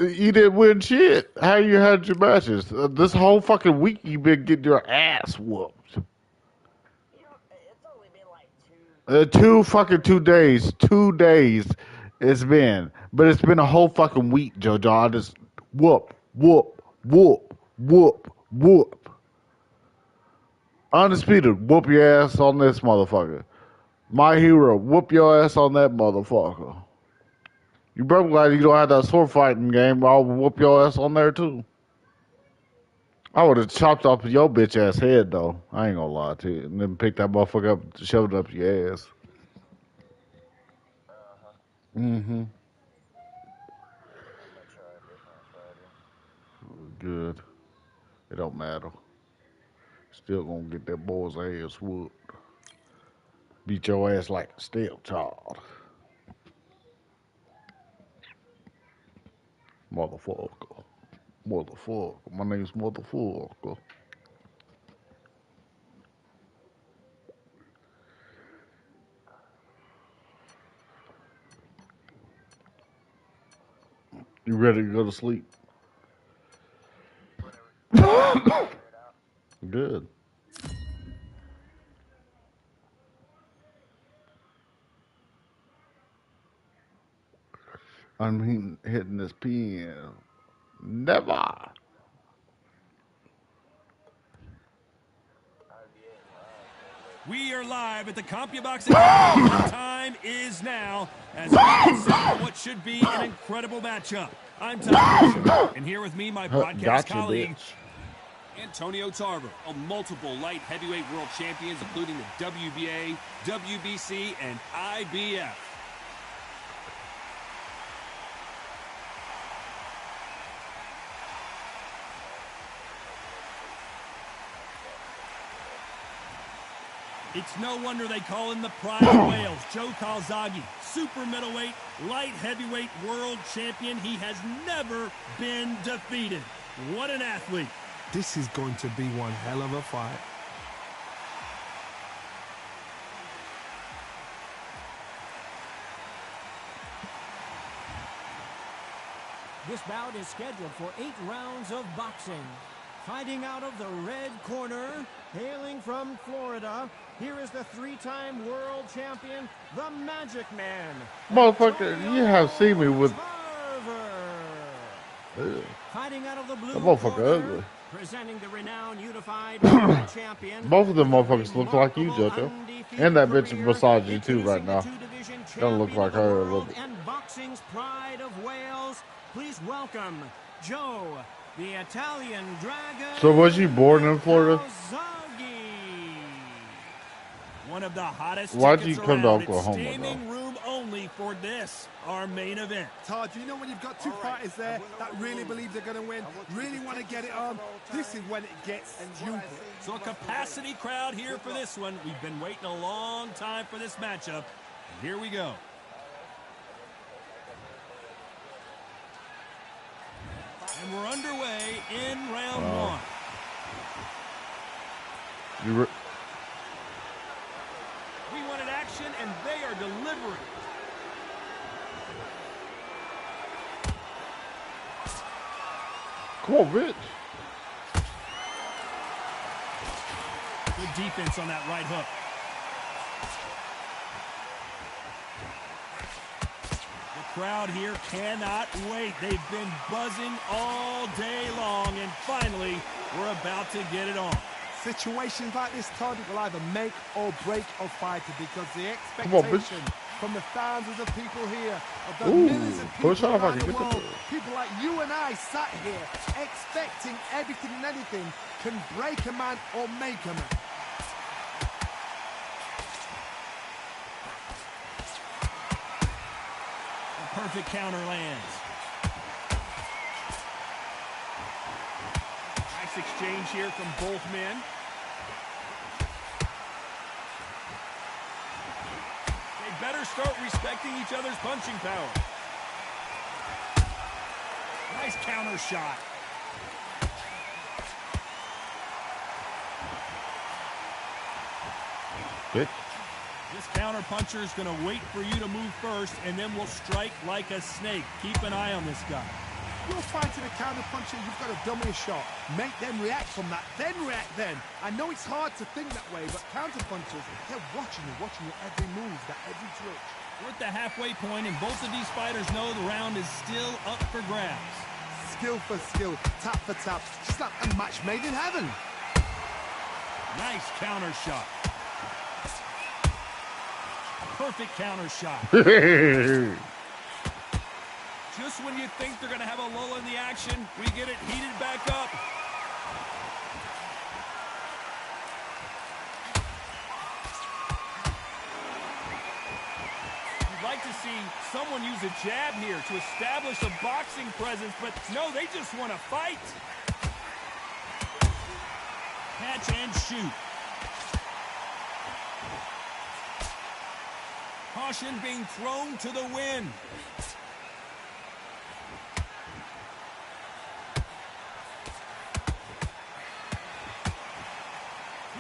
You didn't win shit. How you had your matches? This whole fucking week you been getting your ass whooped. It's only been like 2 days. 2 days it's been. But it's been a whole fucking week, JoJo. I just whoop, whoop, whoop, whoop, whoop. Undisputed, whoop your ass on this motherfucker. My hero, whoop your ass on that motherfucker. You probably glad you don't have that sword fighting game. I'll whoop your ass on there too. I would have chopped off your bitch ass head though. I ain't gonna lie to you. And then pick that motherfucker up, shoved it up your ass. Mm-hmm. I'm gonna try a different Friday. Good. It don't matter. Still gonna get that boy's ass whooped. Beat your ass like a stepchild. Motherfucker. Motherfucker. My name's Motherfucker. You ready to go to sleep? Good. I'm hitting this pen. Never. We are live at the CompuBox Academy. The time is now as we get set for what should be an incredible matchup. I'm Tom, and here with me, my broadcast Gotcha, colleague, bitch. Antonio Tarver, a multiple light heavyweight world champions, including the WBA, WBC, and IBF. It's no wonder they call him the Pride of Wales. Joe Calzaghe, super middleweight, light heavyweight world champion. He has never been defeated. What an athlete. This is going to be one hell of a fight. This bout is scheduled for 8 rounds of boxing. Fighting out of the red corner, hailing from Florida, here is the 3-time world champion, the Magic Man. Motherfucker, you have seen me with... Fighting out of the blue That motherfucker corner, ugly. presenting the renowned unified world champion. Both of them motherfuckers look like you, JoJo. And that bitch beside you too right now. Don't look like her a little bit. And boxing's pride of Wales, please welcome Joe, the Italian Dragon. So was you born in Florida? One of the hottest Why'd you tickets come to around. Oklahoma, It's standing room only for this, our main event. Todd, you know when you've got two fighters there that really believe they're going to win, really want to get it on, this is when it gets stupid. So a capacity crowd here for this one. We've been waiting a long time for this matchup. And here we go. And we're underway in round one. We wanted action, and they are delivering. Come on, bitch. Good defense on that right hook. The crowd here cannot wait. They've been buzzing all day long, and finally, we're about to get it on. Situations like this, Todd, will either make or break a fighter because the expectation from the thousands of people here, of the millions of people around the world, people like you and I sat here expecting everything and anything can break a man or make a man. A perfect counter lands. Nice exchange here from both men. They better start respecting each other's punching power. Nice counter shot. Bitch. This counter puncher is going to wait for you to move first, and then will strike like a snake. Keep an eye on this guy. You're fighting a counter puncher, you've got to dummy a shot. Make them react from that, then react then. I know it's hard to think that way, but counter punchers, they're watching you every move, that every twitch. We're at the halfway point, and both of these fighters know the round is still up for grabs. Skill for skill, tap for tap, just like a match made in heaven. Nice counter shot. Perfect counter shot. Just when you think they're going to have a lull in the action, we get it heated back up. You'd like to see someone use a jab here to establish a boxing presence, but no, they just want to fight. Catch and shoot. Caution being thrown to the wind.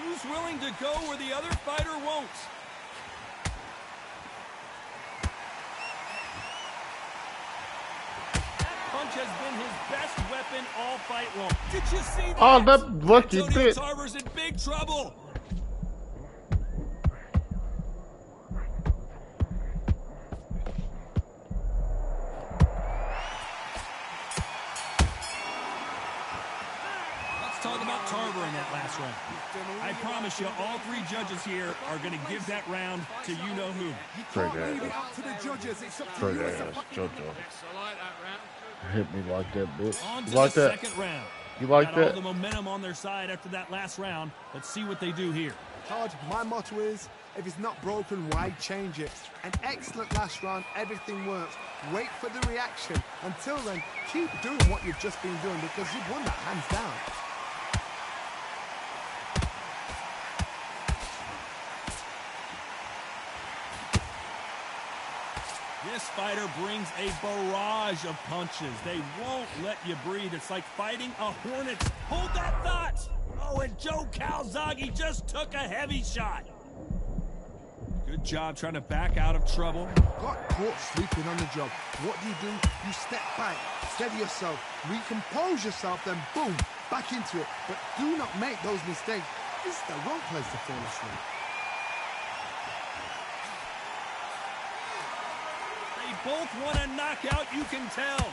Who's willing to go where the other fighter won't? That punch has been his best weapon all fight long. Did you see that? Oh, that lucky Antonio bit. Tarver's in big trouble. Talk about Tarver in that last round. I promise you, all three judges here are going to give that round to you-know-who. Straight Leave it ass. up to the judges. It's up to Straight you as a ass. fighter. JoJo. Hit me like that, bitch. On to You like the that? second round. You like Got all that? the momentum on their side after that last round. Let's see what they do here. Todd, my motto is, if it's not broken, why change it? An excellent last round, everything works. Wait for the reaction. Until then, keep doing what you've just been doing because you've won that hands down. This fighter brings a barrage of punches. They won't let you breathe. It's like fighting a hornet. Hold that thought. Oh, and Joe Calzaghe just took a heavy shot. Good job trying to back out of trouble. Got caught sleeping on the job. What do? You step back, steady yourself, recompose yourself, then boom, back into it. But do not make those mistakes. This is the wrong place to fall asleep. They both want a knockout, you can tell.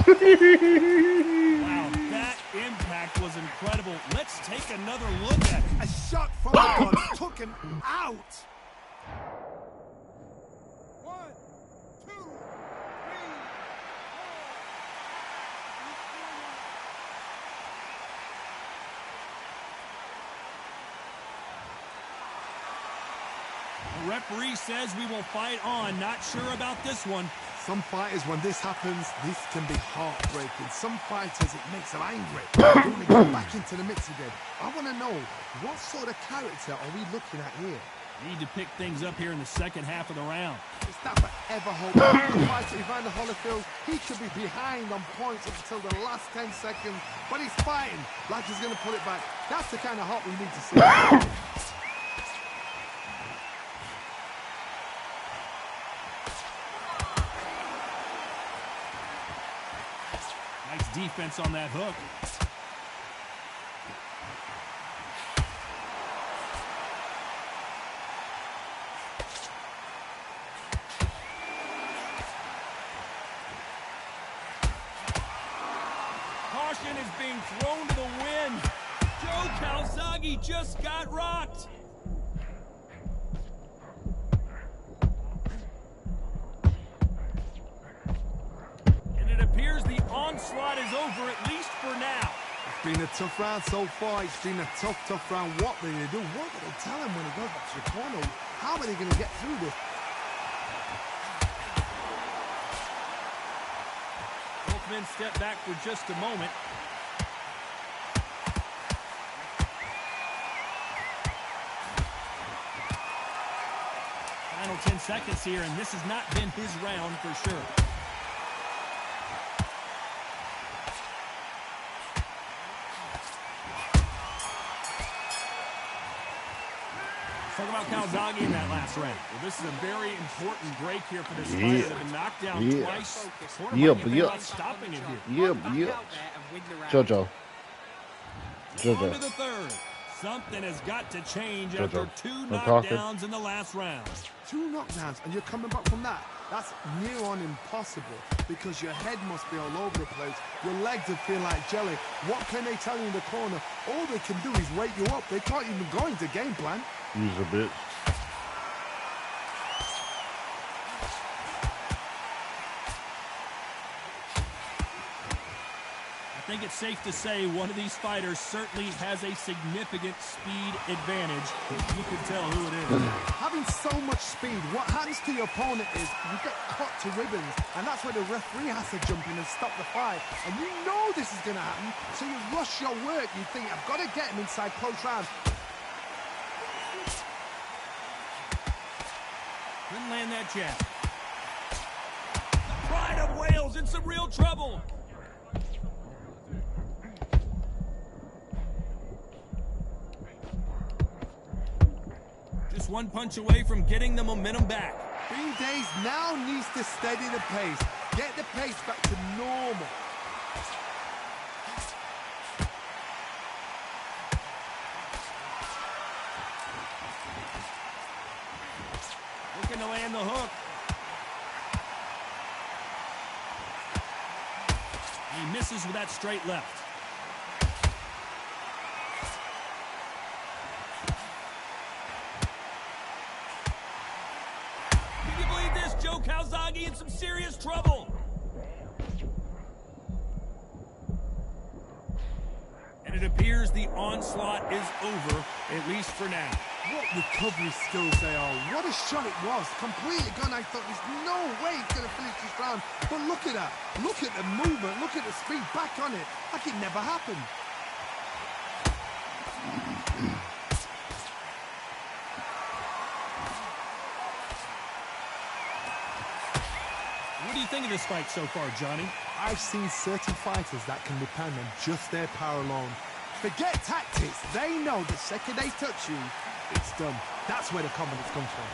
Wow, that impact was incredible. Let's take another look at it. A shot from the gun took him out. 1, 2, 3, 4. The referee says we will fight on. Not sure about this one. Some fighters, when this happens, this can be heartbreaking. Some fighters, it makes them angry. They want to get back into the mix again. I want to know, what sort of character are we looking at here? Need to pick things up here in the second half of the round. Is that forever hope? The fighter Evander Holyfield, he could be behind on points until the last 10 seconds, but he's fighting like he's going to pull it back. That's the kind of heart we need to see. Nice defense on that hook. Caution is being thrown to the wind. Joe Calzaghe just got rocked. And it appears the onslaught is over, at least for now. It's been a tough round so far. It's been a tough round. What are they going to do? What do they tell him when he goes back to the corner? How are they going to get through this? Both men step back for just a moment. Final 10 seconds here, and this has not been his round for sure. Talk about Calzaghe in that last round. Well, this is a very important break here for this fighter. They've been knocked down twice. Yep. Stopping it here. Yep. JoJo. On to the third. Something has got to change after 2 knockdowns in the last round. 2 knockdowns, and you're coming back from that. That's near on impossible because your head must be all over the place. Your legs would feel like jelly. What can they tell you in the corner? All they can do is wake you up. They can't even go into game plan. Use a bitch. I think it's safe to say one of these fighters certainly has a significant speed advantage. You can tell who it is. Having so much speed, what happens to your opponent is you get cut to ribbons, and that's where the referee has to jump in and stop the fight. And you know this is going to happen, so you rush your work. You think, I've got to get him inside close rounds. Couldn't land that jab. The Pride of Wales in some real trouble. Just one punch away from getting the momentum back. Green Days now needs to steady the pace. Get the pace back to normal. Looking to land the hook. He misses with that straight left. Calzaghe in some serious trouble. And it appears the onslaught is over, at least for now. What recovery skills they are. What a shot it was. Completely gone. I thought there's no way he's going to finish this round. But look at that. Look at the movement. Look at the speed. Back on it. Like it never happened. What do you think of this fight so far, Johnny? I've seen certain fighters that can depend on just their power alone. Forget tactics. They know the second they touch you, it's done. That's where the confidence comes from.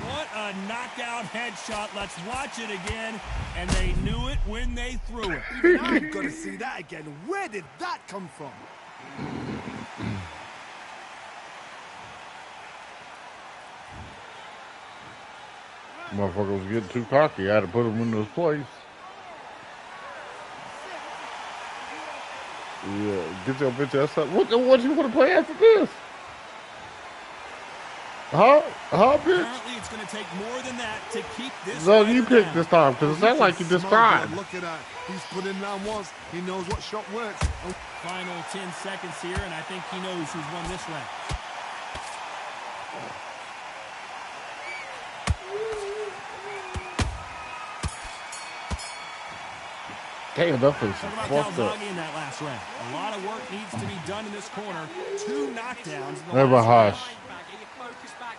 What a knockout headshot. Let's watch it again. And they knew it when they threw it. Even I've got to see that again. Where did that come from? Motherfucker was getting too cocky. I had to put him in his place. Yeah, get your bitch ass up. What you want to play after this? Huh, bitch? Apparently it's going to take more than that to keep this. So you picked this time, because it sounds like you described. Look at that. He's put in round once. He knows what shot works. Final 10 seconds here, and I think he knows who's won this round. Damn, that face is Talk about fucked up. Calzaghe in that last round. A lot of work needs to be done in this corner. 2 knockdowns in the Never last hush. round.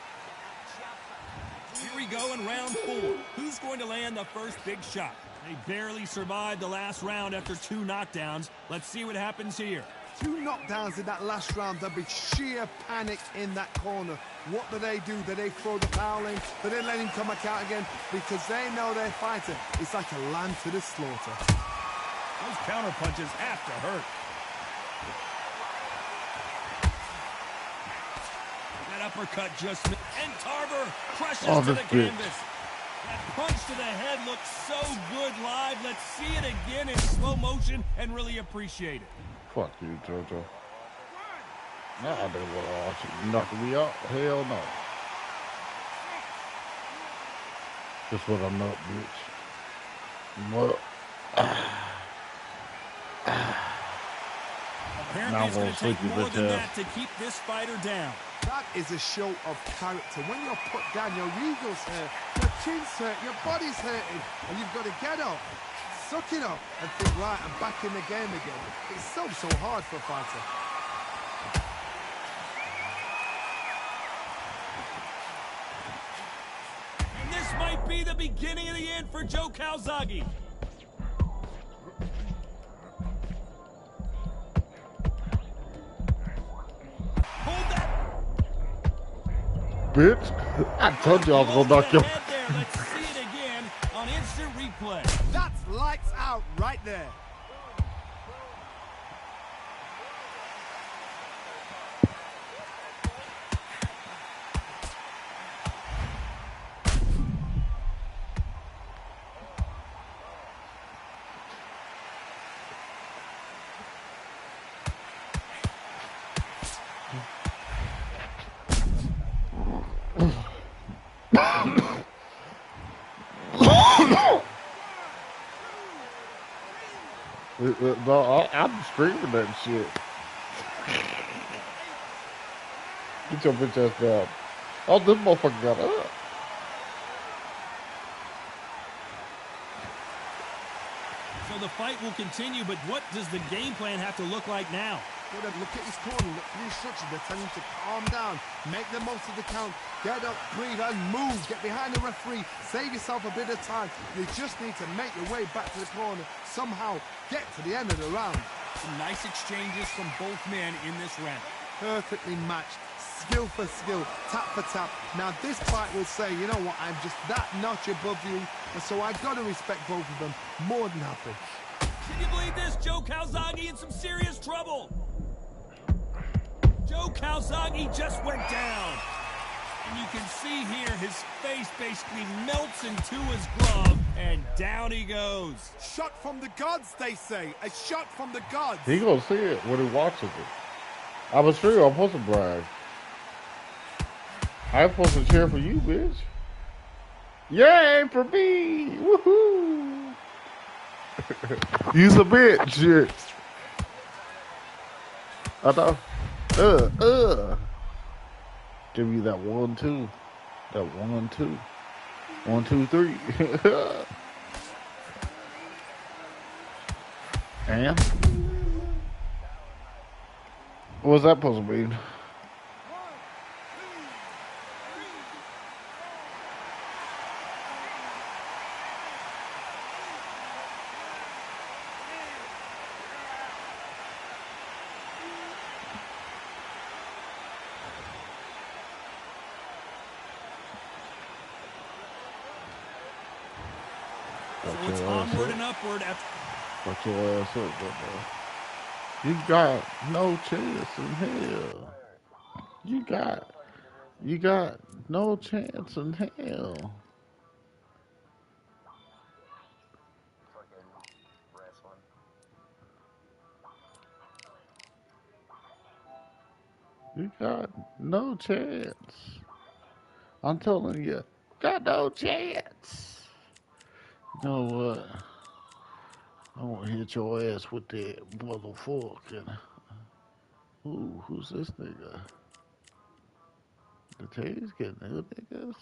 Here we go in round 4. Who's going to land the first big shot? They barely survived the last round after 2 knockdowns. Let's see what happens here. 2 knockdowns in that last round. There'll be sheer panic in that corner. What do? Do they throw the foul in? Do they let him come back out again? Because they know their fighter is like a lamb to the slaughter. Those counter punches have to hurt. That uppercut just missed. And Tarver crushes to the canvas. That punch to the head looks so good live. Let's see it again in slow motion and really appreciate it. Fuck you, JoJo. Nah, I didn't want to watch you knocking me out. Hell no. That's what I'm not, bitch. Well, Apparently it's going to take more than that to keep this fighter down. That is a show of character. When you're put down, your ego's hurt, your chin's hurt, your body's hurting, and you've got to get up, suck it up, and think, right, I'm back in the game again. It's so hard for a fighter. And this might be the beginning of the end for Joe Calzaghe. bitch. I told you I was gonna knock you. Let's see it again on instant replay. That's lights out right there. No, I'm screaming that shit. Get your bitch ass down. Oh, this motherfucker got up. So the fight will continue, but what does the game plan have to look like now? Well, then look at his corner, look at the instructions. They're telling him to calm down, make the most of the count, get up, breathe, and move. Get behind the referee, save yourself a bit of time. You just need to make your way back to the corner, somehow get to the end of the round. Some nice exchanges from both men in this round. Perfectly matched, skill for skill, tap for tap. Now this fight will say, you know what, I'm just that notch above you, and so I've got to respect both of them more than happy. Can you believe this? Joe Calzaghe in some serious trouble. Joe Calzaghe just went down. And you can see here his face basically melts into his glove, and down he goes. Shot from the gods, they say. A shot from the gods. He gonna see it when he watches it. I was sure I'm supposed to brag. I'm supposed to cheer for you, bitch. Yay for me! Woohoo! You's a bitch, shit. I thought. Give me that 1-2. That 1-2. 1, 2, 3. And? What's that supposed to mean? So it's onward and upward. Fuck your ass up, bro. You got no chance in hell. You got no chance in hell. You got no chance. I'm telling you, got no chance. You know what? I'm gonna hit your ass with that motherfucking. Ooh, who's this nigga? The Tay's getting new niggas.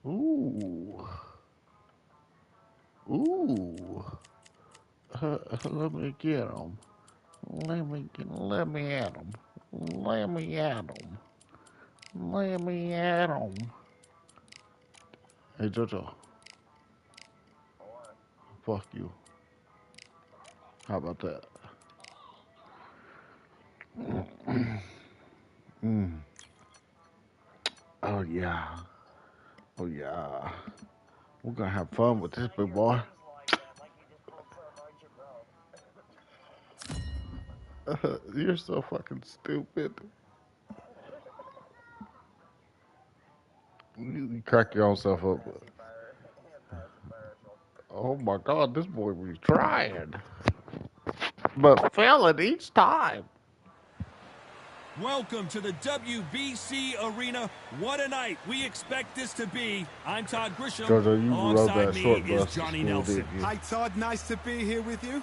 Ooh. Ooh. Let me get him. Let me at him. Let me at him. Let me at him. Hey, Jojo. Fuck you. How about that? Oh, yeah. Oh, yeah. We're gonna have fun with this big boy. You're so fucking stupid. You crack your own self up. Oh my god, this boy was trying. But failing each time. Welcome to the WBC Arena. What a night we expect this to be. I'm Todd Grisham. Jojo, you rode Alongside that me short is bus Johnny to school, Nelson. didn't you? Hi, Todd. Nice to be here with you.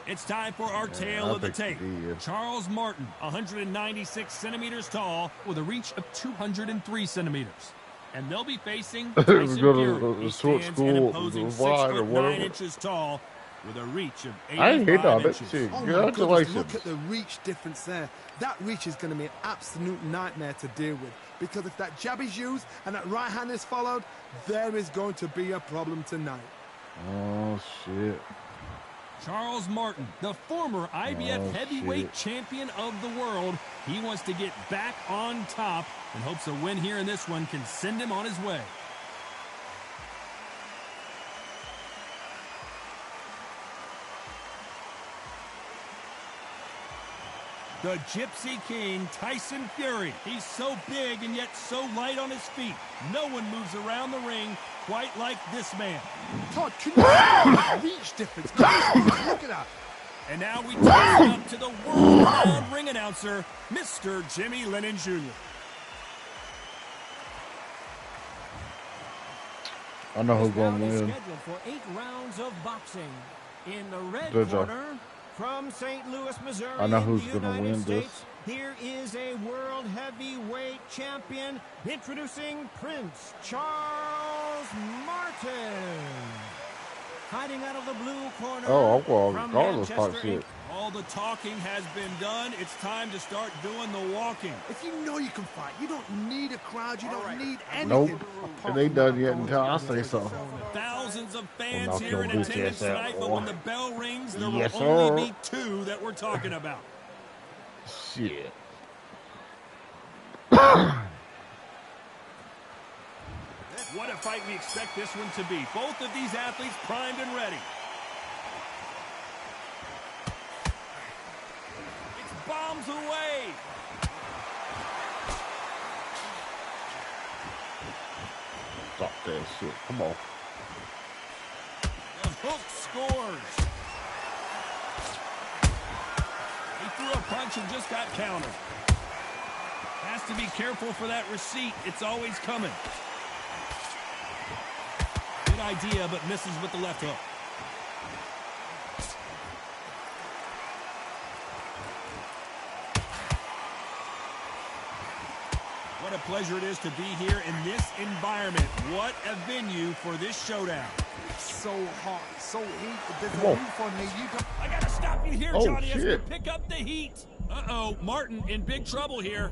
It's time for our tale of the tape. did. Charles Martin, 196 centimeters tall, with a reach of 203 centimeters. And they'll be facing It was Tyson good Fury. He short stands school, an imposing wide or 6'9" whatever. inches tall, with a reach of I ain't hate 85 on that inches. shit. Oh my goodness, Congratulations. look at the reach difference there. That reach is going to be an absolute nightmare to deal with. Because if that jab is used and that right hand is followed, there is going to be a problem tonight. Oh, shit. Charles Martin, the former IBF heavyweight champion of the world. He wants to get back on top and hopes a win here in this one can send him on his way. The Gypsy King, Tyson Fury. He's so big and yet so light on his feet. No one moves around the ring quite like this man. Todd, can you see the reach difference? Look at that. And now we toss it up to the world-renowned ring announcer, Mr. Jimmy Lennon Jr. I know who's This going bout to is win. scheduled for 8 rounds of boxing. In the red Good job. corner, from St. Louis, Missouri, I know in who's the gonna United win this. States, here is a world heavyweight champion, introducing Prince Charles Martin. Fighting out of the blue corner. Oh, I'm going from regardless Manchester, type shit. All the talking has been done. It's time to start doing the walking. If you know you can fight, you don't need a crowd, you don't need anything. Nope. apart It ain't from done that yet going until I to say the so. Thousands of I'll fans knock here your in bitch attendance ass out, tonight, but boy. when the bell rings, there Yes, will only sir. be 2 that we're talking about. Shit. What a fight we expect this one to be. Both of these athletes primed and ready. It's bombs away. Stop that shit. Come on. The hook scores. He threw a punch and just got countered. Has to be careful for that receipt. It's always coming. Good idea, but misses with the left hook. What a pleasure it is to be here in this environment. What a venue for this showdown. So hot, so heat. There's Come a on. roof on here. You don't. I gotta stop you here, Oh, Johnny, as we shit. pick up the heat. Uh-oh, Martin in big trouble here.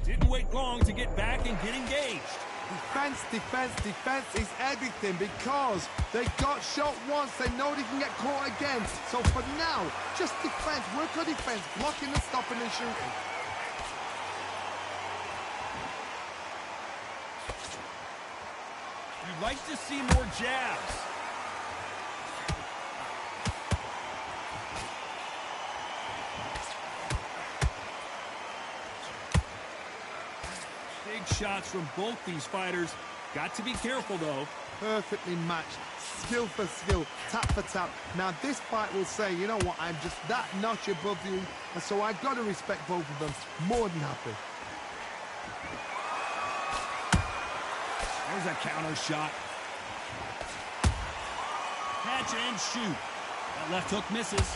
Didn't wait long to get back and get engaged. Defense, defense, defense is everything because they got shot once. They know they can get caught again. So for now, just defense. Work on defense. Blocking and stopping and shooting. You'd like to see more jabs. Big shots from both these fighters. Got to be careful, though. Perfectly matched. Skill for skill. Tap for tap. Now this fight will say, you know what, I'm just that notch above you. And so I've got to respect both of them. More than happy. There's a counter shot. Catch and shoot. That left hook misses.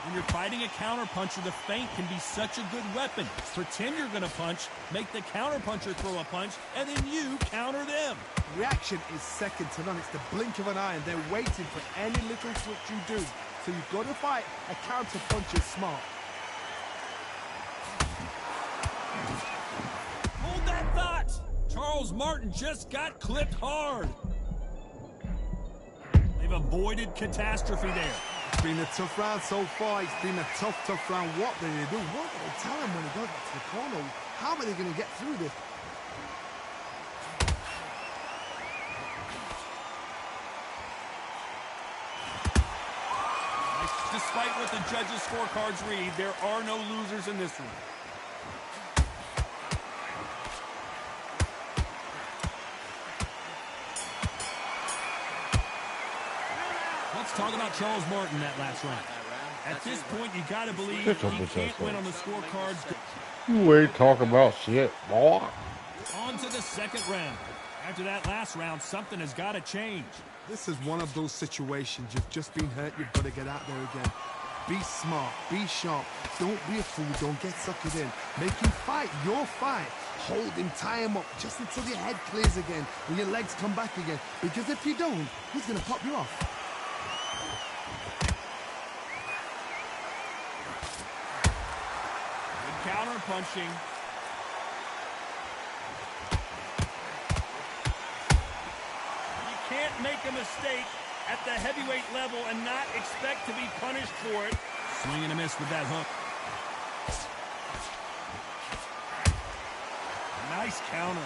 When you're fighting a counterpuncher, the feint can be such a good weapon. Pretend you're going to punch, make the counterpuncher throw a punch, and then you counter them. Reaction is second to none. It's the blink of an eye, and they're waiting for any little switch you do. So you've got to fight a counter puncher smart. Hold that thought. Charles Martin just got clipped hard. They've avoided catastrophe there. It's been a tough round so far. It's been a tough round. What do they do? What do they tell him when he goes back to the corner? How are they going to get through this? Despite what the judges' scorecards read, there are no losers in this one. Let's talk about Charles Martin that last round. At this point, you got to believe Shut your he bitch can't ass win up. on the scorecards. You ain't talking about shit, boy. On to the second round. After that last round, something has got to change. This is one of those situations. You've just been hurt. You've got to get out there again. Be smart. Be sharp. Don't be a fool. Don't get suckered in. Make him fight your fight. Hold him. Tie him up just until your head clears again and your legs come back again. Because if you don't, he's going to pop you off. punching. You can't make a mistake at the heavyweight level and not expect to be punished for it. Swing and a miss with that hook. Nice counter.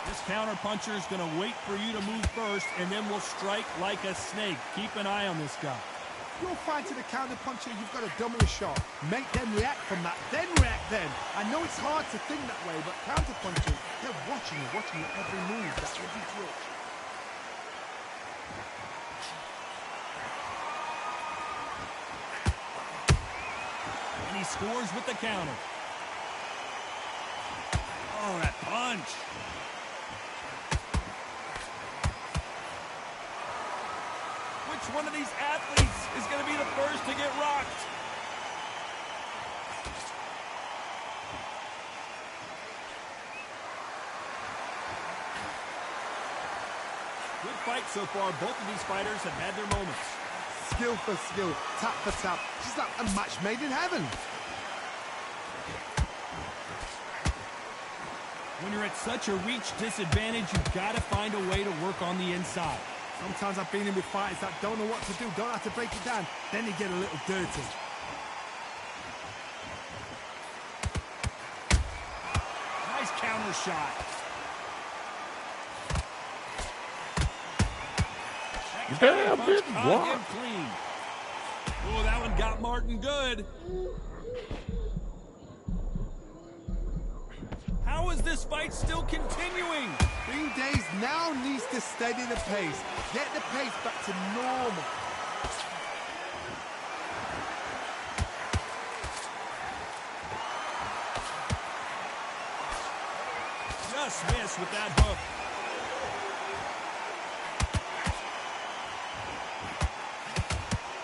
This counter puncher is going to wait for you to move first and then will strike like a snake. Keep an eye on this guy. You'll find to the counter puncher, you've got to double a shot. Make them react from that, then react then. I know it's hard to think that way, but counter punchers, they're watching your every move. That's every twitch. And he scores with the counter. Oh, that punch. Which one of these athletes is going to be the first to get rocked? Good fight so far. Both of these fighters have had their moments. Skill for skill, tap for tap. Just like a match made in heaven. When you're at such a reach disadvantage, you've got to find a way to work on the inside. Sometimes I've been in with fighters that don't know what to do, don't have to break it down, then you get a little dirty. Nice counter shot. Damn, Punch big caught block. him clean. Oh, that one got Martin good. How is this fight still continuing? Bean Days now needs to steady the pace. Get the pace back to normal. Just missed with that hook.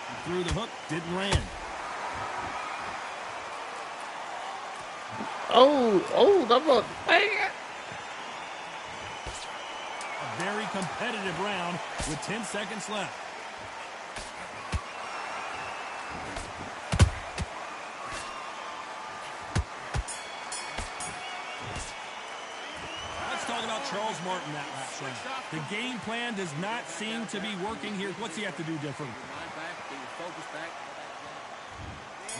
He threw the hook, didn't land. Oh, that was, dang it. A very competitive round with 10 seconds left. Let's talk about Charles Martin that last round. The game plan does not seem to be working here. What's he have to do different?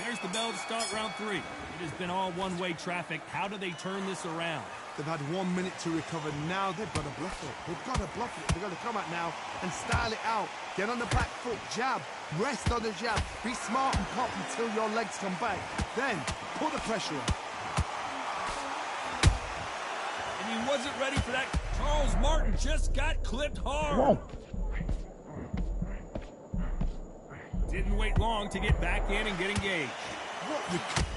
There's the bell to start round 3. It has been all one-way traffic. How do they turn this around? They've had 1 minute to recover. Now they've got to bluff it. They've got to bluff it. They've got to come out now and style it out. Get on the back foot, jab, rest on the jab. Be smart and pop until your legs come back. Then put the pressure on. And he wasn't ready for that. Charles Martin just got clipped hard. Come on. Didn't wait long to get back in and get engaged.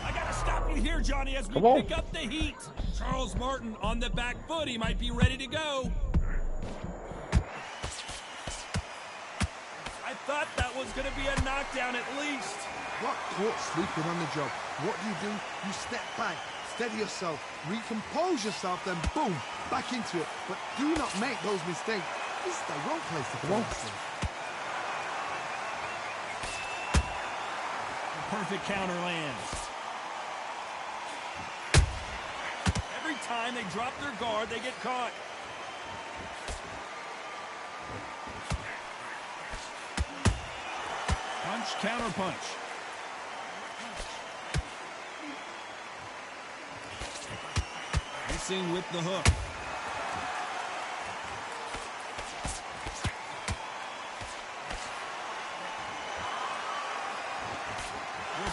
I gotta stop you here, Johnny, as we pick up the heat. Charles Martin on the back foot. He might be ready to go. I thought that was gonna be a knockdown at least. Got caught sleeping on the job. What do? You step back, steady yourself, recompose yourself, then boom, back into it. But do not make those mistakes. This is the wrong place to go. Perfect counter lands. Every time they drop their guard, they get caught. Punch, counter punch. Missing with the hook.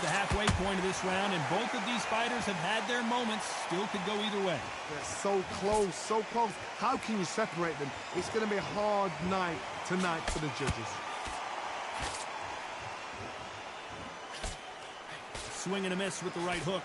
The halfway point of this round, and both of these fighters have had their moments. Still could go either way. They're so close, so close. How can you separate them? It's going to be a hard night tonight for the judges. Swing and a miss with the right hook.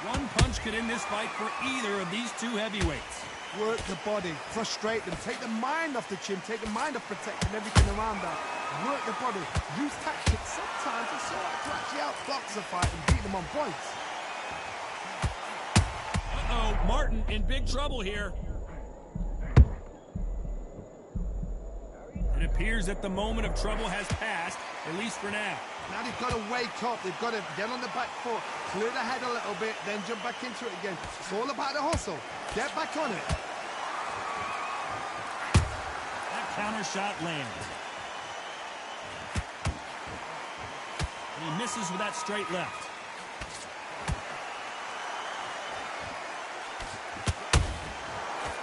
One punch could end this fight for either of these two heavyweights. Work the body, frustrate them, take the mind off the chin, take the mind off protecting everything around that. Work the body, use tactics. Sometimes it's all right to actually outbox a fight and beat them on points. Uh-oh, Martin in big trouble here. It appears that the moment of trouble has passed, at least for now. Now they've got to wake up. They've got to get on the back foot, clear the head a little bit, then jump back into it again. It's all about the hustle. Get back on it. That counter shot lands. And he misses with that straight left.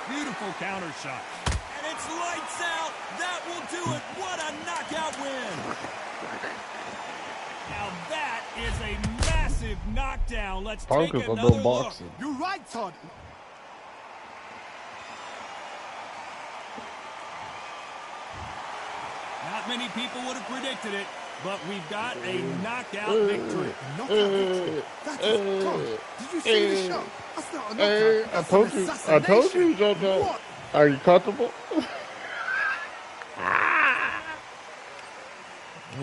Beautiful counter shot. And it's lights out. That will do it. What a knockout win. Now that is a massive knockdown. Let's take another look. You're right, Todd. Not many people would have predicted it, but we've got a knockout victory. Knockout victory. That is Todd. Did you see the shot? That's not a knockout. I told you, JoJo. What? Are you comfortable?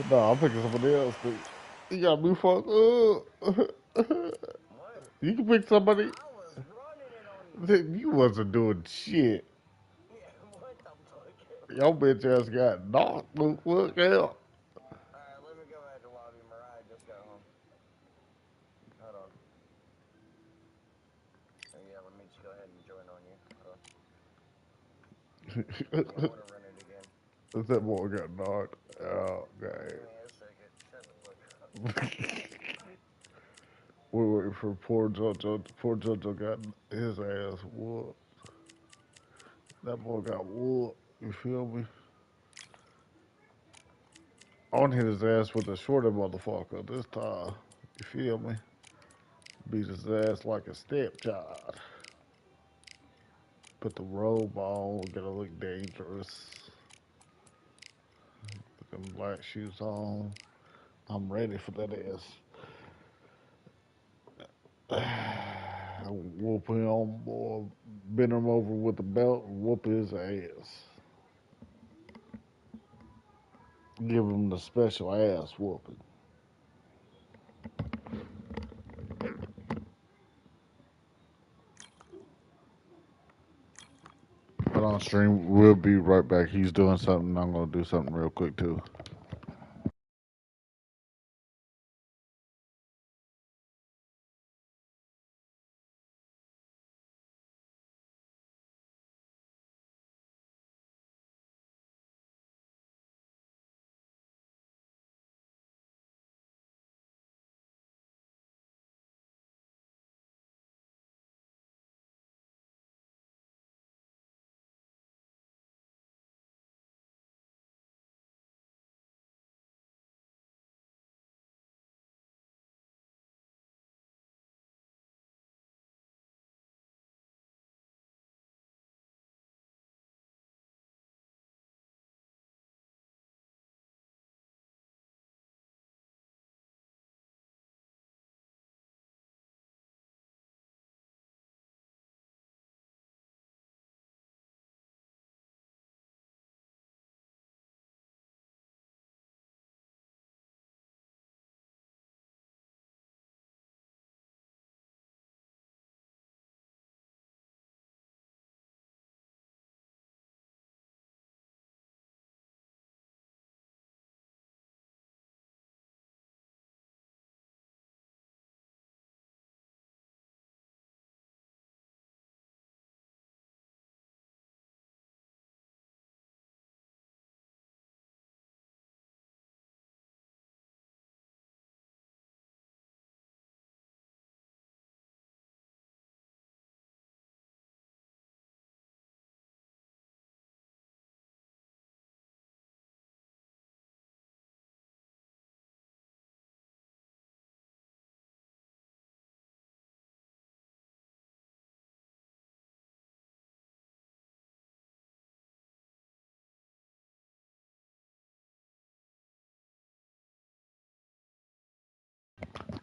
No, I'm picking somebody else, dude. You got me fucked up. You can pick somebody. I was running it on you. You wasn't doing shit. Yeah, what the fuck? Your bitch ass got knocked the fuck out. Alright, let me go ahead and lobby. Mariah just got home. Hold on. Oh, yeah, let me just go ahead and join on you. I want to run it again. That boy got knocked out, Give guys. me a second. Shut the fuck up. We're waiting for poor JoJo. Poor JoJo got his ass whooped. That boy got whooped. You feel me? I want to hit his ass with a shorter motherfucker this time. You feel me? Beat his ass like a stepchild. Put the robe on, gonna look dangerous. Put them black shoes on. I'm ready for that ass. Whoop him, boy. Bend him over with the belt and whoop his ass. Give him the special ass whooping. But on stream, we'll be right back. He's doing something. I'm gonna do something real quick too.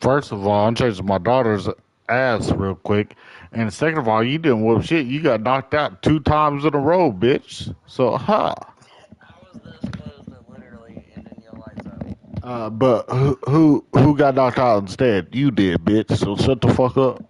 First of all, I'm chasing my daughter's ass real quick. And second of all, you didn't whoop shit. You got knocked out 2 times in a row, bitch. So, ha. How was this close to literally ending your lights up? But who got knocked out instead? You did, bitch. So shut the fuck up.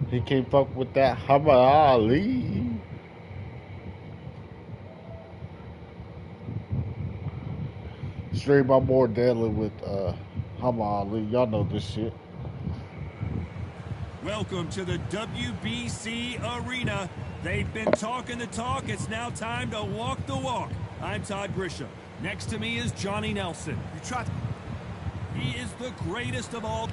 He can't fuck with that Muhammad Ali. Stream my more deadly with Muhammad Ali. Y'all know this shit. Welcome to the WBC Arena. They've been talking the talk. It's now time to walk the walk. I'm Todd Grisham. Next to me is Johnny Nelson. He is the greatest of all.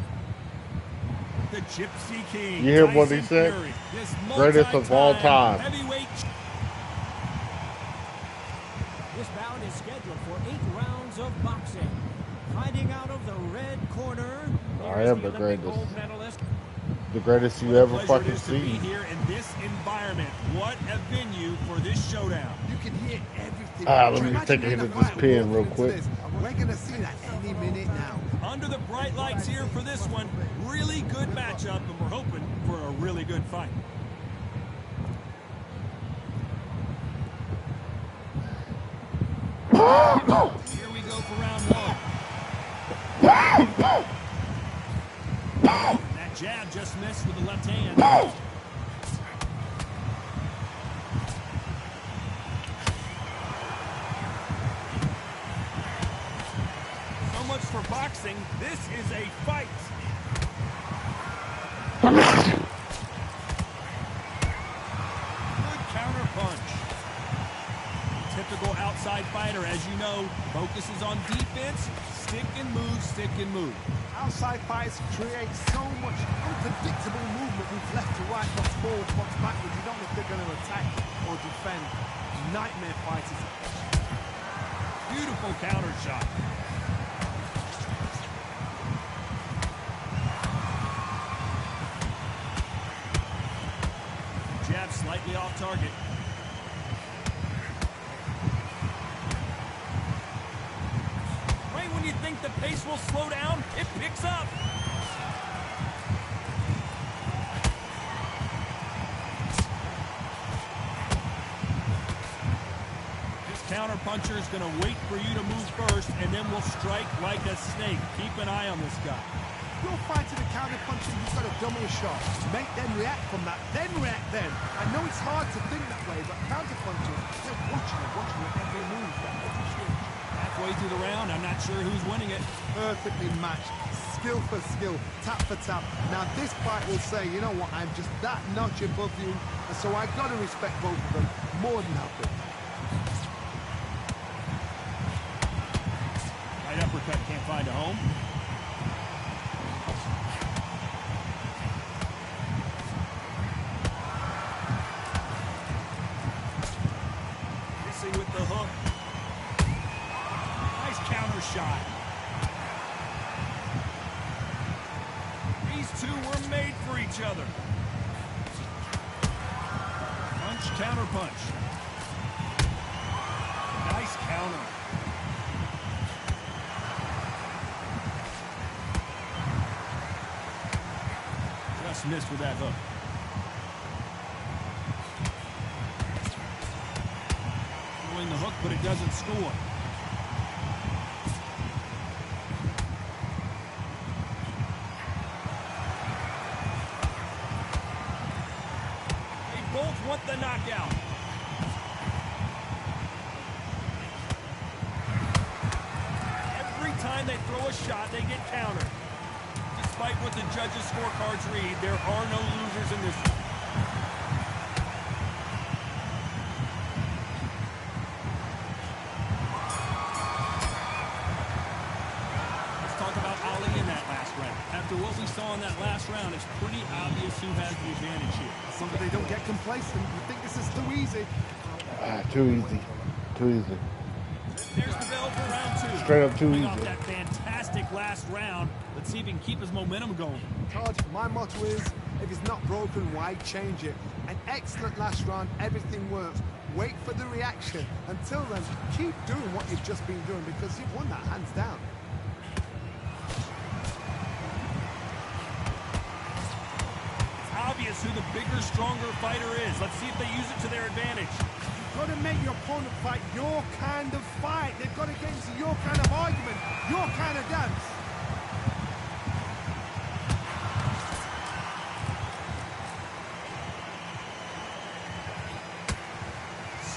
The Gypsy King. You hear Tyson what he said? Fury, this Greatest of all time. Heavyweight. This bout is scheduled for 8 rounds of boxing. Fighting out of the red corner, I am the Olympic greatest. gold medalist. The greatest you What a ever pleasure fucking it is to be seen. here in this environment. What a venue for this showdown. You can hear everything. Let me take a hit of this pen real quick. We're going to see that any minute now. Under the bright lights here for this one. Really good matchup, and we're hoping for a really good fight. Here we go for round one. That jab just missed with the left hand. So much for boxing. This is a fight. Good counter punch. Typical outside fighter, as you know, focuses on defense. Stick and move, stick and move. Outside fighters create so much unpredictable movement with left to right, box forward, box backwards. You don't know if they're going to attack or defend. Nightmare fighters. Beautiful counter shot. Jab slightly off target. Right when you think the pace will slow down, it picks up. This counter puncher is going to wait for you to move first, and then will strike like a snake. Keep an eye on this guy. You're fighting a counter puncher, you've got to dummy a shot. Make them react from that, then react then. I know it's hard to think that way, but counter punchers, they're watching your every move. Halfway through the round, I'm not sure who's winning it. Perfectly matched, skill for skill, tap for tap. Now this fight will say, you know what, I'm just that notch above you, and so I've got to respect both of them more than nothing. Right uppercut can't find a home. Missing with the hook. Nice counter shot. These two were made for each other. Punch, counter punch. Nice counter. Just missed with that hook. Throwing the hook, but it doesn't score. They both want the knockout. Every time they throw a shot, they get countered. Despite what the judges' scorecards read, there are no losers in this one. Let's talk about Ali in that last round. After what we saw in that last round, it's pretty obvious who has the advantage here. Somebody don't get complacent. You think this is too easy. Too easy. Too easy. There's the bell for round two. Straight up too Coming off easy. that fantastic last round. Let's see if he can keep his momentum going. Todd, my motto is, if it's not broken, why change it? An excellent last round, everything works. Wait for the reaction. Until then, keep doing what you've just been doing because you've won that hands down. It's obvious who the bigger, stronger fighter is. Let's see if they use it to their advantage. You've got to make your opponent fight your kind of fight. They've got to get into your kind of argument, your kind of dance.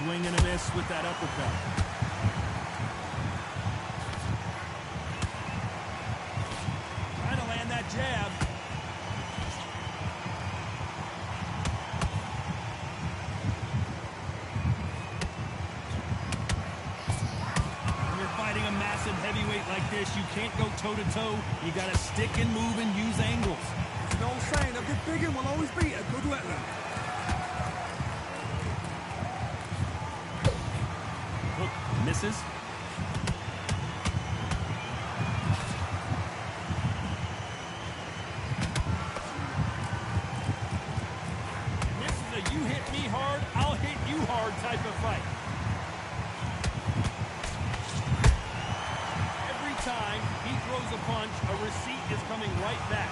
Swing and a miss with that uppercut. Trying to land that jab. When you're fighting a massive heavyweight like this, you can't go toe-to-toe. You got to stick and move and use angles. It's an old saying, a good big one will always beat a good wetland. Hook misses. This is a you hit me hard, I'll hit you hard type of fight. Every time he throws a punch, a receipt is coming right back.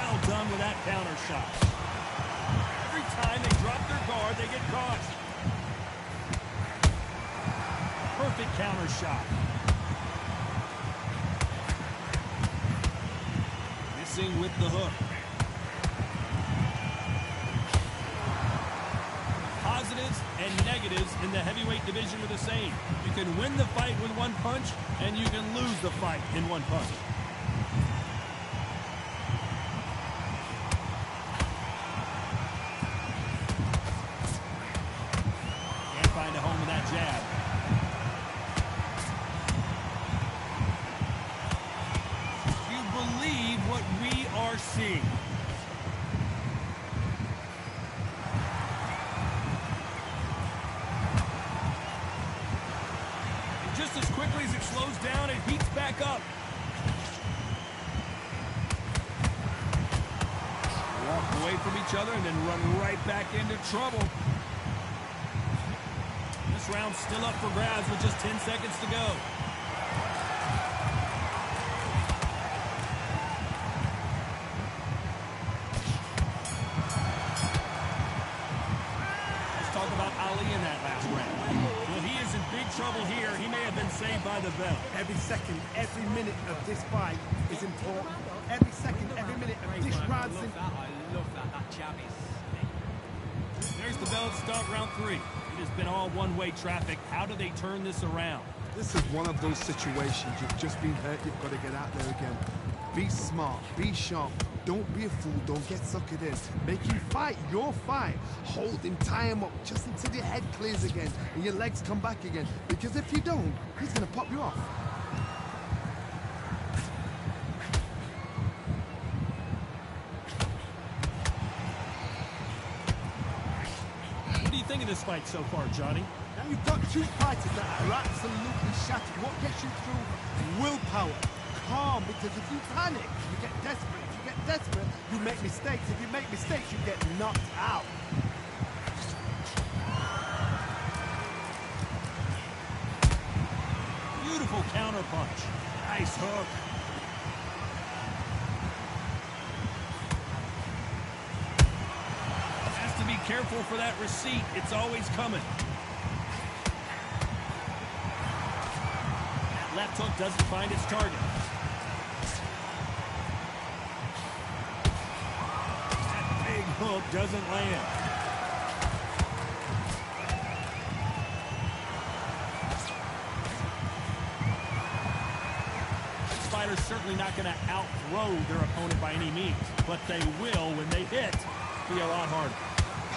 Well done with that counter shot. Every time they drop their guard, they get caught. Perfect counter shot. Missing with the hook. Positives and negatives in the heavyweight division are the same. You can win the fight with one punch, and you can lose the fight in one punch. Can't find a home with that jab. You believe what we are seeing. Just as quickly as it slows down, it heats back up. Walk away from each other and then run right back into trouble. This round's still up for grabs with just 10 seconds to go. Let's talk about Ali in that last round. Well, he is in big trouble here. He may have been saved by the bell. Every second, every minute of this fight is important. Every second, every minute of this round is important. There's the bell to start round 3. It has been all one-way traffic. How do they turn this around? This is one of those situations. You've just been hurt. You've got to get out there again. Be smart. Be sharp. Don't be a fool. Don't get suckered in. Make him fight your fight. Hold him. Tie him up just until your head clears again and your legs come back again. Because if you don't, he's going to pop you off. What do you think of this fight so far, Johnny? Now you've got two fighters that are absolutely shattered. What gets you through? Willpower. Calm, because if you panic, you get desperate. If you get desperate, you make mistakes. If you make mistakes, you get knocked out. Beautiful counter punch. Nice hook. Has to be careful for that receipt. It's always coming. That left hook doesn't find its target. Hook doesn't land. This fighter's certainly not going to outthrow their opponent by any means, but they will, when they hit, be a lot harder.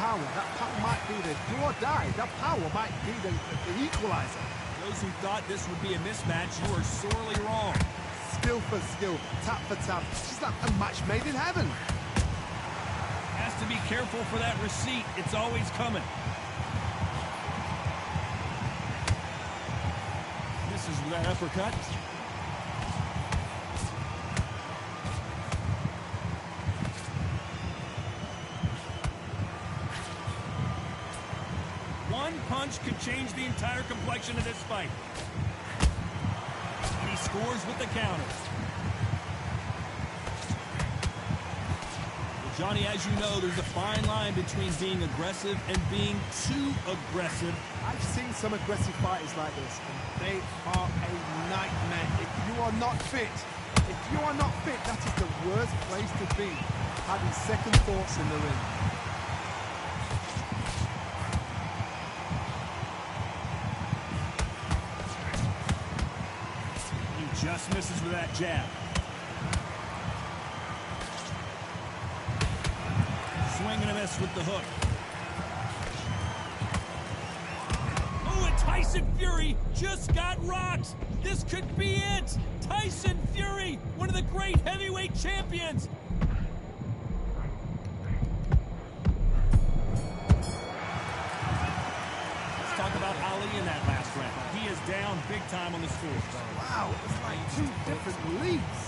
Power, that power might be the do or die. That power might be the equalizer. Those who thought this would be a mismatch, you are sorely wrong. Skill for skill, tap for tap. It's like a match made in heaven. Has to be careful for that receipt. It's always coming. Misses with that uppercut. One punch could change the entire complexion of this fight. And he scores with the counters. Johnny, as you know, there's a fine line between being aggressive and being too aggressive. I've seen some aggressive fighters like this, and they are a nightmare. If you are not fit, If you are not fit, that is the worst place to be. Having second thoughts in the ring. He just misses with that jab. Swing and a miss with the hook. Oh, and Tyson Fury just got rocked. This could be it. Tyson Fury, one of the great heavyweight champions. Let's talk about Ali in that last round. He is down big time on the score. Wow, it's like two different leagues.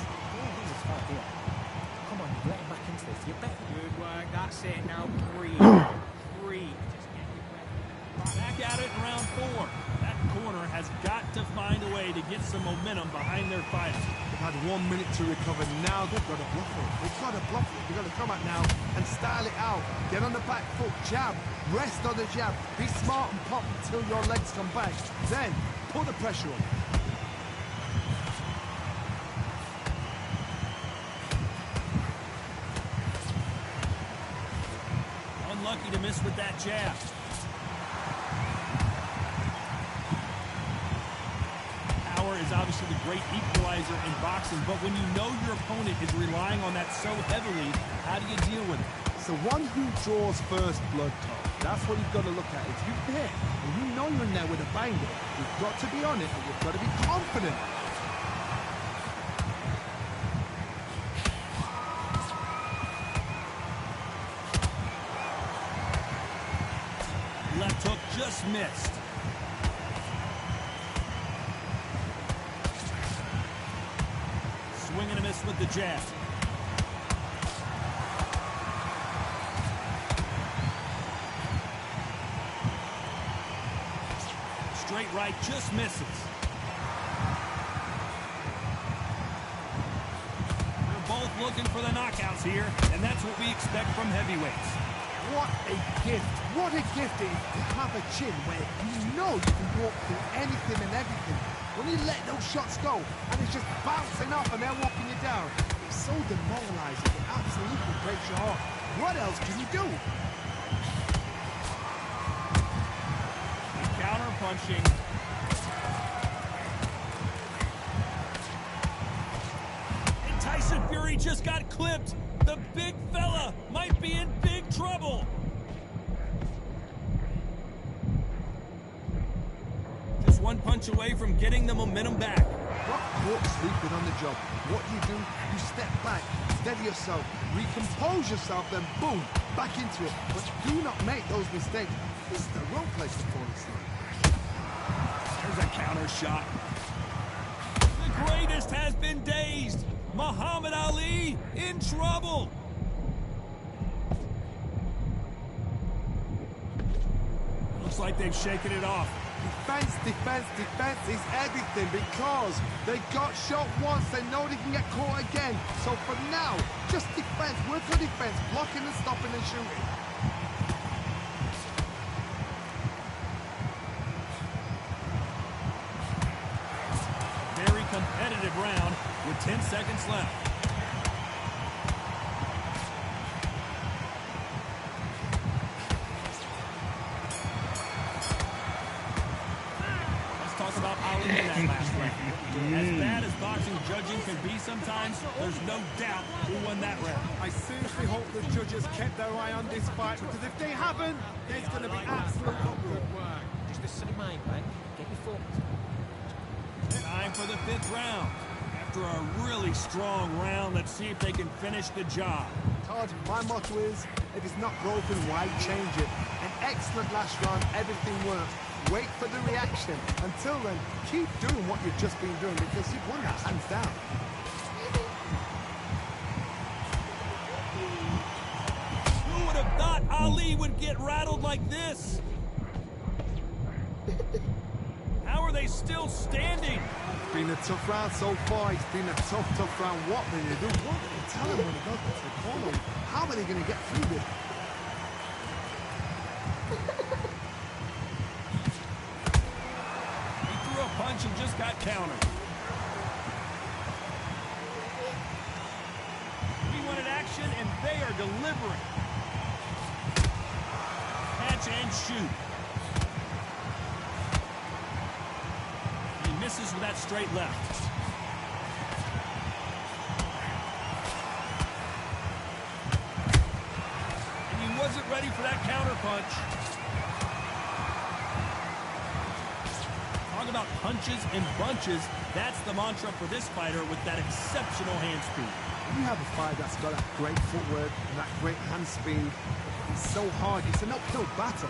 Come on, you let him back into this. You better. Good work. That's it. Now breathe. Breathe. Just get your breath. Back at it in round 4. That corner has got to find a way to get some momentum behind their fighters. They've had 1 minute to recover. Now they've got to bluff it. They've got to bluff it. They've got to come out now and style it out. Get on the back foot, jab, rest on the jab. Be smart and pop until your legs come back. Then put the pressure on. Unlucky to miss with that jab. Power is obviously the great equalizer in boxing, but when you know your opponent is relying on that so heavily, how do you deal with it? It's the one who draws first blood, Tom. That's what you've got to look at. If you hit and you know you're in there with a banger, you've got to be on it and you've got to be confident. Left hook just missed. Swing and a miss with the jab. Straight right just misses. They're both looking for the knockouts here, and that's what we expect from heavyweights. What a gift. What a gift it is to have a chin where you know you can walk through anything and everything. When you let those shots go and it's just bouncing off and they're walking you down, it's so demoralizing. It absolutely breaks your heart. What else can you do? Counter punching. And Tyson Fury just got clipped. The big fella might be in big trouble. Just one punch away from getting the momentum back. Got caught sleeping on the job. What do? You step back, steady yourself, recompose yourself, then boom, back into it. But do not make those mistakes. This is the wrong place to fall asleep. There's a counter shot. The greatest has been dazed. Muhammad Ali in trouble. Looks like they've shaken it off. Defense, defense, defense is everything because they got shot once. They know they can get caught again. So for now, just defense, work on defense, blocking and stopping and shooting. Very competitive round with 10 seconds left. Let's talk about Ali in that last round. As bad as boxing judging can be sometimes, there's no doubt who won that round. I seriously hope the judges kept their eye on this fight because if they haven't, there's going to be absolute Good work. Just a steady mind, right? Get your focus. Time for the 5th round. After a really strong round, let's see if they can finish the job. Todd, my motto is, if it's not broken, why change it? An excellent last round, everything worked. Wait for the reaction. Until then, keep doing what you've just been doing because you've won that hands down. Who would have thought Ali would get rattled like this? How are they still standing? It's been a tough round so far. It's been a tough, tough round. What will they do? What will they tell him when he goes to the corner? How are they going to get through this? He threw a punch and just got countered. are delivering. Catch and shoot. He misses with that straight left. And he wasn't ready for that counter punch. Talk about punches and bunches. That's the mantra for this fighter with that exceptional hand speed. When you have a fighter that's got that great footwork and that great hand speed, it's so hard. It's an uphill battle.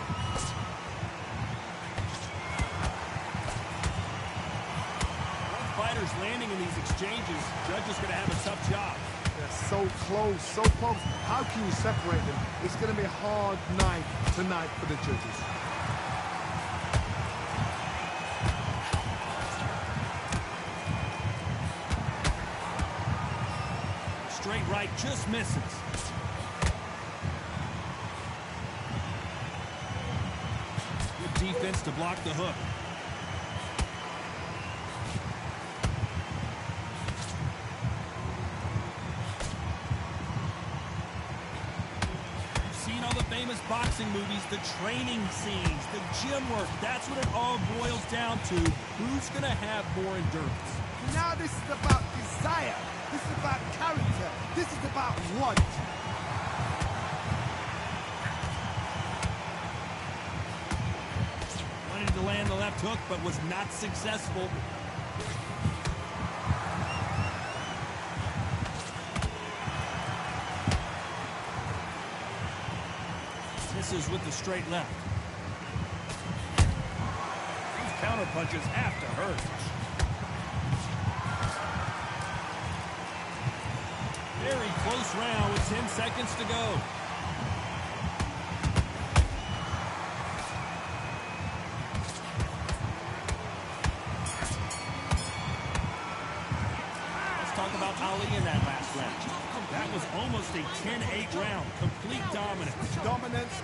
Both fighters landing in these exchanges, judge is going to have a tough job. They're so close, so close. How can you separate them? It's going to be a hard night tonight for the judges. Straight right just misses. Good defense to block the hook. You've seen all the famous boxing movies, the training scenes, the gym work. That's what it all boils down to. Who's going to have more endurance? Now this is about desire. This is about character. This is about want. Wanted to land the left hook, but was not successful. Misses with the straight left. These counter punches have to hurt. Very close round with 10 seconds to go. Let's talk about Ali in that last round. That was almost a 10-8 round. Complete dominance. Dominance.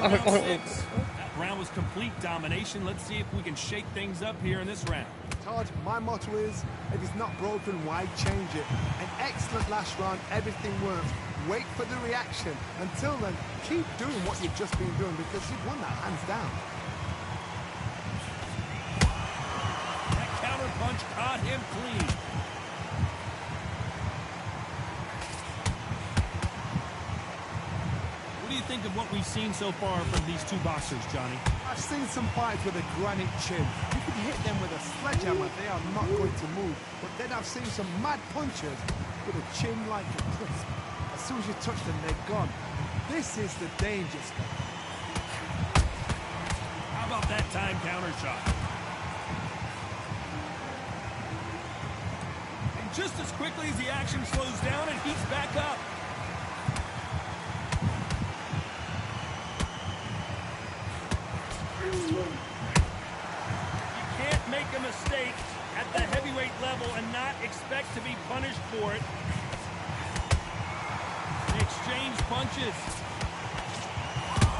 Round 6. That round was complete domination. Let's see if we can shake things up here in this round. Todd, my motto is, if it's not broken, why change it? An excellent last round, everything works. Wait for the reaction. Until then, keep doing what you've just been doing because you've won that hands down. That counter punch caught him clean. What do you think of what we've seen so far from these two boxers, Johnny? I've seen some fights with a granite chin. You can hit them with a sledgehammer, they are not going to move. But then I've seen some mad punchers with a chin like a crisp. As soon as you touch them, they're gone. This is the danger stuff. How about that time counter shot? And just as quickly as the action slows down, it heats back up. Make a mistake at the heavyweight level and not expect to be punished for it. They exchange punches.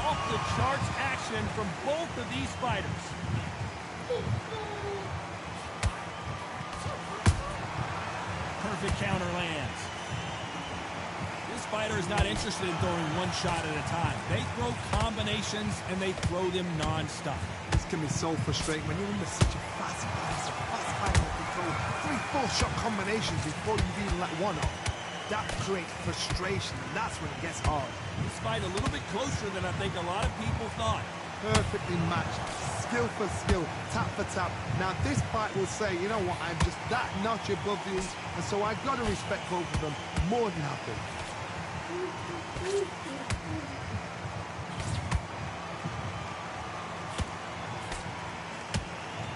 Off the charts action from both of these fighters. Perfect counter lands. This fighter is not interested in throwing one shot at a time. They throw combinations and they throw them non-stop. This can be so frustrating when you're under such a fast fight that can throw 3-4 shot combinations before you even let one off. That creates frustration, and that's when it gets hard. This fight a little bit closer than I think a lot of people thought. Perfectly matched, skill for skill, tap for tap. Now this fight will say, you know what, I'm just that notch above you, and so I've got to respect both of them more than happy.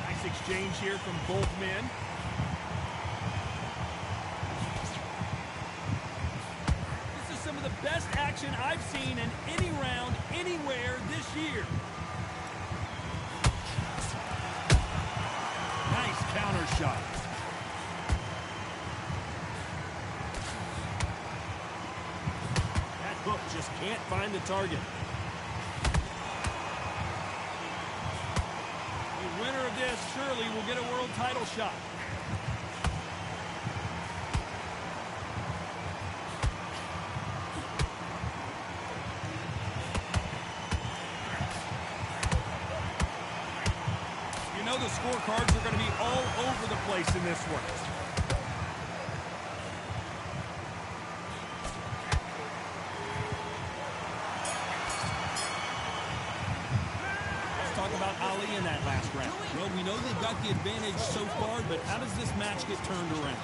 Nice exchange here from both men. This is some of the best action I've seen in any round, anywhere this year. Nice counter shot. That hook just can't find the target. The winner of this surely will get a world title shot. know the scorecards are going to be all over the place in this one. Let's talk about Ali in that last round. Well, we know they've got the advantage so far, but how does this match get turned around?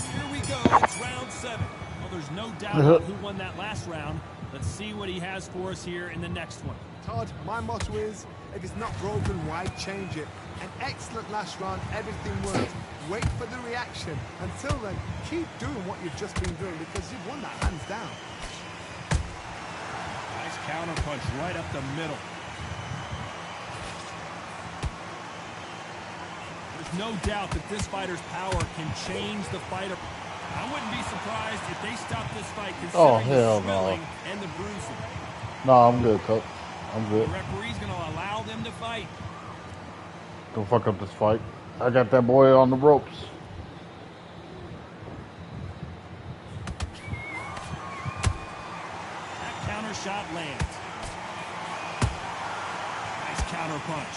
Here we go. It's round 7. Well, there's no doubt about who won that last round. Let's see what he has for us here in the next one. Todd, my motto is, if it's not broken, why change it? An excellent last round, everything worked. Wait for the reaction. Until then, keep doing what you've just been doing because you've won that hands down. Nice counter punch right up the middle. There's no doubt that this fighter's power can change the fighter. I wouldn't be surprised if they stop this fight considering the swelling and the bruising. No, I'm good, Coach. I'm good. The referee's going to allow them to fight. Don't fuck up this fight. I got that boy on the ropes. That counter shot lands. Nice counter punch.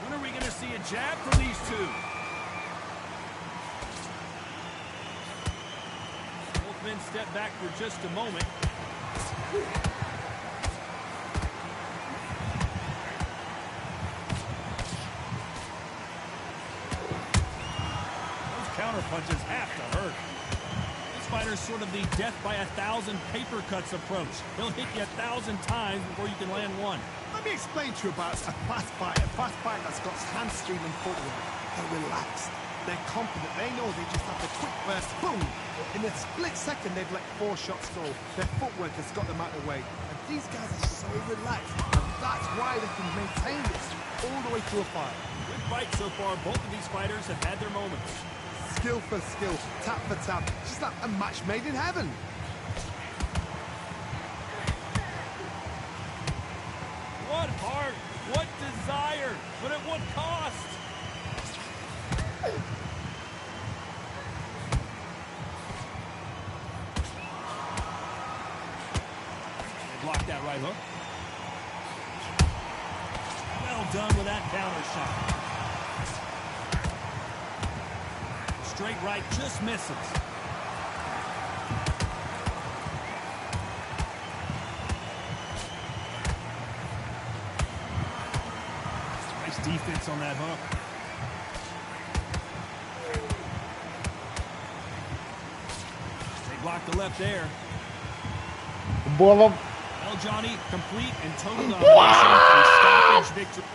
When are we going to see a jab from these two? Both men step back for just a moment. Counter punches have to hurt. This fighter's sort of the death by 1,000 paper cuts approach. He'll hit you 1,000 times before you can land one. Let me explain to you about a fast fighter that's got hamstring and footwork. They're relaxed. They're confident. They know they just have the quick burst, boom. In a split second, they've let 4 shots go. Their footwork has got them out of the way. And these guys are so relaxed. And that's why they can maintain this all the way through a fight. Good fight so far. Both of these fighters have had their moments. Skill for skill, tap for tap, just like a match made in heaven. What heart, what desire, but at what cost? They blocked that right hook. Well done with that counter shot. Straight right, just misses. Nice defense on that hook. They blocked the left there. Well, Johnny, complete and total domination and stoppage victory.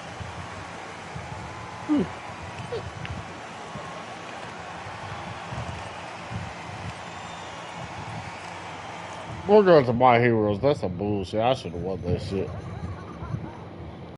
We're going to My Heroes. That's some bullshit. I should have won that shit.